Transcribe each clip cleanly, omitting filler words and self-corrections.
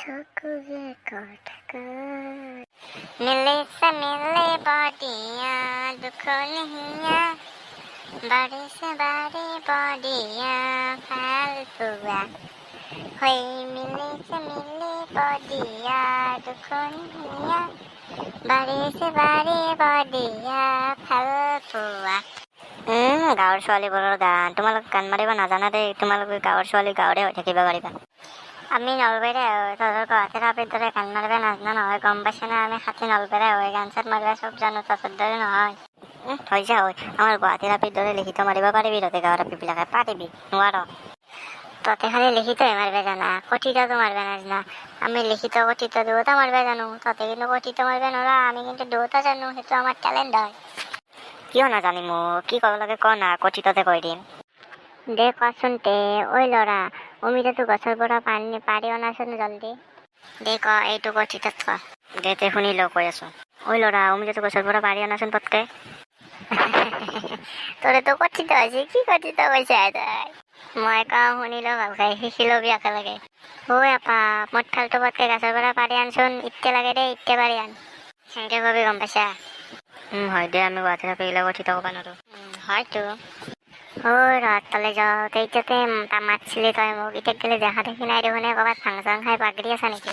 ठोकुए कोटकर मिले से मिले बॉडिया दुखो नहिया बड़े से बड़े बॉडिया फालतुआ होई मिले से मिले बॉडिया दुखो नहिया बड़े से बड़े बॉडिया फालतुआ গাঁৱৰ ছোৱালীবোৰৰ গান তোমালোক গান মাৰিব নাজানা দেই। তোমালোকে গাঁৱৰ ছোৱালী গাঁৱৰে হৈ থাকিব পাৰিবা। আমি নলবেৰে তহঁতৰ গুৱাহাটীৰ আপিৰ দৰে গান মাৰিব নাজানা নহয়, গম পাইছে না? আমি খাতি নলবেৰে হয়, গান চান মাৰিব চব জানো, তহঁতৰ দৰে নহয়। হৈ যা হয়, আমাৰ গুৱাহাটীৰ আপিৰ দৰে লিখিত মাৰিব পাৰিবি তহঁতে গাঁৱৰ আপিবিলাকে? পাৰিবি? নোৱাৰ। তহঁতে খালি লিখিতহে মাৰিব জানা, কথিতটো মাৰিব নাজানা। আমি লিখিত কথিত দুয়োটা মাৰিব জানো, তহঁতে কিন্তু কথিত মাৰিব নোৱাৰা, আমি কিন্তু দুয়োটা জানো, সেইটো আমাৰ টেলেণ্ট হয়। কিয় নাজানিম? কি ক'ব লাগে ক না, কথিততে কৈ দিম। দে কচোন তে, ঐ ল'ৰা অমিতাটো গছৰ পৰা পাৰি অনাচোন জল্দি। দে ক, এইটো কথিতত ক। দে তে শুনি লওঁ, কৈ আছো। ঐ ল'ৰা অমিতাটো গছৰ পৰা পাৰি অনাচোন পটকে। তোৰেতো কথিত হৈছে, কি কথিত কৈছা তই? মই কওঁ শুনি লওঁ ভালকে, শিকি ল'বি একেলগে। ঐ আপা মঠখালটো পটকে গছৰ পৰা পাৰি আনচোন, ইতে লাগে দেই, ইতে পাৰি আন। সেনেকে কবি, গম পাইছা? হয় দে, আমি গুৱাহাটীৰ আপিগিলা কথিত ক'ব নোৱাৰো। হয়তো ঐ ৰাত তালে যাওঁ তেতিয়াতে মাতছিলি তই মোক, এতিয়া গেলে দেখা দেখি নাই দেখোন, ক'ৰবাত ভাং চাং খাই বাগৰি আছা নেকি?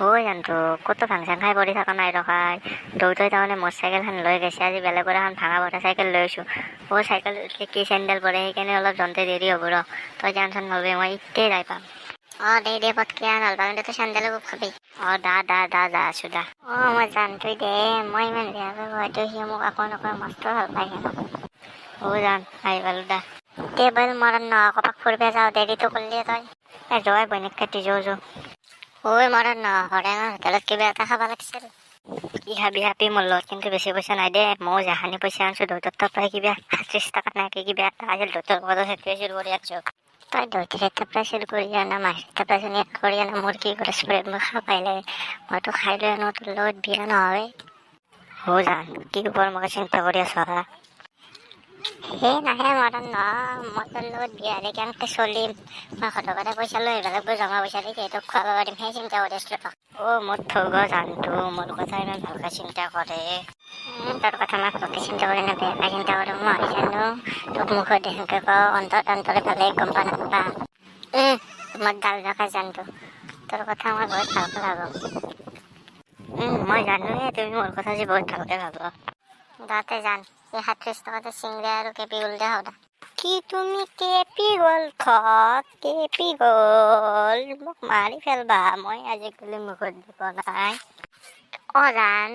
ঐ জানতো ক'তো ভাং চাং খাই পৰি থকা নাই ৰখাই, দেউতাই তাৰমানে মোৰ চাইকেলখন লৈ গৈছে, আজি বেলেগৰ এখন ভাঙা ভৰা চাইকেল লৈ আছোঁ। চাইকেল উঠিলে কি চেণ্ডেল পৰে, সেইকাৰণে অলপ যন্তে দেৰি হ'ব ৰ, তই টেনশ্যন নলবি, মই ইতেই যাই পাম। দে পটকে নলবা, কিন্তু তই চেণ্ডেলো খুব খাবি। দা যা আছো দা। মই জানটোই দে, মই ইমান বেয়াকৈ হয়তো সি মোক আকৌ নকয়, মস্ত ভাল পাই হেনো। জান আহি পালো দা। টেবল মৰণ নহয়, ক'ৰবাত ফুৰিব যাওঁ, দেৰিটো কৰিলি তই। জয় বৈনিক কাটি যৌ। মৰণ নহয়, হৰেণৰ হোটেলত কিবা এটা খাব লাগিছিল। কি খাবি হাপি, মোৰ লগত কিন্তু বেছি পইচা নাই দে। মই যাহানি পইচা আনছো দেউতাৰ তাৰ পৰাই কিবা 30 টকা নাকি কিবা এটা আহিল, দেউতাৰ লগত সেইটোৱে চুৰ কৰি আনছো। তই দেউতাৰ তাৰ পৰা চুৰ কৰি আনা, মাহীৰ তাৰ পৰা চুৰ কৰি আনা, মোৰ কি কৰিছ? মই খাব পাৰিলে মইতো খাই লৈ আনো, তোৰ লগত বিয়া নহয়। জান কি বৰ মোক চিন্তা কৰি আছ? নাহে মৰণ নহয়, মই তোৰ লগত বিয়া হ'লে কেনেকৈ চলিম? মই ঘৰতে পইচা লৈ আহিব লাগিব, জমা পইচা দি সিহঁতক খুৱাব পাৰিম, সেই চিন্তা কৰি আছিলোঁ। মোৰ থগ জানতো, মোৰ কথা ইমান ভালকৈ চিন্তা কৰে। তোৰ কথা মই ভালকৈ চিন্তা কৰি বেয়াকৈ চিন্তা কৰোঁ, মই জানো তোক মুখত দেখোনকৈ কওঁ, অন্তৰে পালে গম পা নাপা। মই ডাল ৰখা জানতো, তোৰ কথা মই বহুত ভালকৈ ভাবোঁ। মই জানোৱে তুমি মোৰ কথা যে বহুত ভালকৈ ভাবোঁ। দাতে জান, এই 37 টকাতে চিংৰা আৰু কেপি গ'ল দে সদা। কি তুমি কেপি গ'ল কেপি গ'ল মোক মাৰি ফেলবা, মই আজিকালি মুখত দিব নাই। জান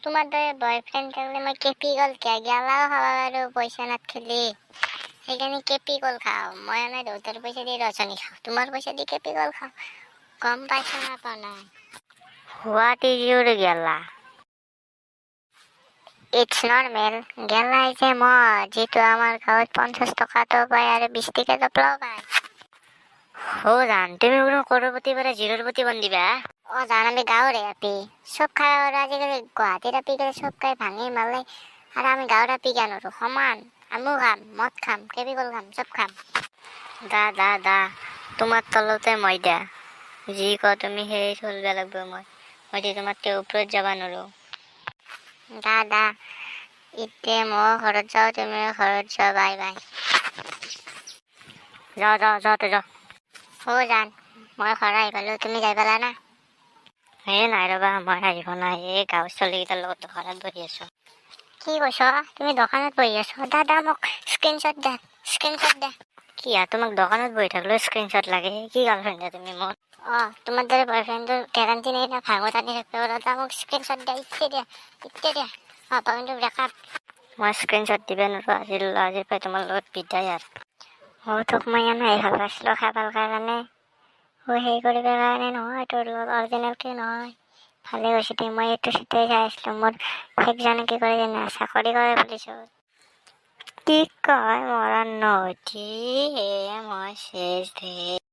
তোমাৰ দৰে বয়ফ্ৰেণ্ড থাকিলে মই কেপি গ'ল কিয় গেলাও খাব পাৰো, পইচা নাথাকিলে। সেইকাৰণে কেপি গ'ল খাওঁ। মই এনে দেউতাৰ পইচা দি ৰচনী খাওঁ, তোমাৰ পইচা দি কেপি গ'ল খাওঁ। গম পাইছা না পোৱা নাই? হোৱাট ইজ ইউৰ গেলা? It's normal. গেলা হৈছে মই, যিটো আমাৰ গাঁৱত 50 টকাটো পায় আৰু 20 টকাটো পায়। জান তুমি বোলো কৰপতি পৰা 0ৰ প্ৰতি বন্দিবা। জান আমি গাঁৱৰে আপি, চব খাই আৰু আজিকালি গুৱাহাটীৰ আপি গ'লে চব খাই ভাঙি মালে, আৰু আমি গাঁৱৰ আপি কিয় নোৱাৰো? সমান আমিও খাম, মদ খাম, কেমিকল খাম, চব খাম। দা তোমাৰ তলতে মই দা, যি কোৱা তুমি সেই চলিব লাগিব। মই তোমাতকে ওপৰত যাব নোৱাৰো। দা এতিয়া মই ঘৰত যাওঁ, তুমি ঘৰত যোৱা, বাই বাই। যা। জান মই ঘৰ আহি পালো, তুমি যাই পালা না? নাই ৰবা, মই আহিব নাই, এই গাঁৱৰ ছোৱালীকেইটাৰ লগত দোকানত বহি আছো। কি কৈছ? তুমি দোকানত বহি আছো? দা মোক স্ক্ৰীনশ্বট দে। কি তোমাক দোকানত বহি থাকিলেও স্ক্ৰীনশ্বট লাগে? কি গাৰ্লফ্ৰেণ্ড তুমি মোৰ? তোমাৰ দৰে বয়ফ্ৰেণ্ডৰ গেৰাণ্টি নাই না, ভাঙত আনি থাকিব। দা মোক স্ক্ৰীনশ্বট দিয়া, ইতে দিয়া। কিন্তু ব্ৰেকআপ। মই স্ক্ৰীনশ্বট দিব নোৱাৰো, আজিৰ পৰা তোমাৰ লগত বিদায় আৰু। তোক মই এনেই ভাল পাইছিলো খাবৰ কাৰণে, সেই কৰিব কাৰণে নহয়, তোৰ লগত অৰিজিনেলকে নহয়। ভালে হৈছে দে, মই এইটো চিটেই চাই আছিলো। মোৰ সেইজনে কি কৰে জানা, চাকৰি কৰে পুলিচত। কি কয় মৰণ নদী, মই শেষ দে।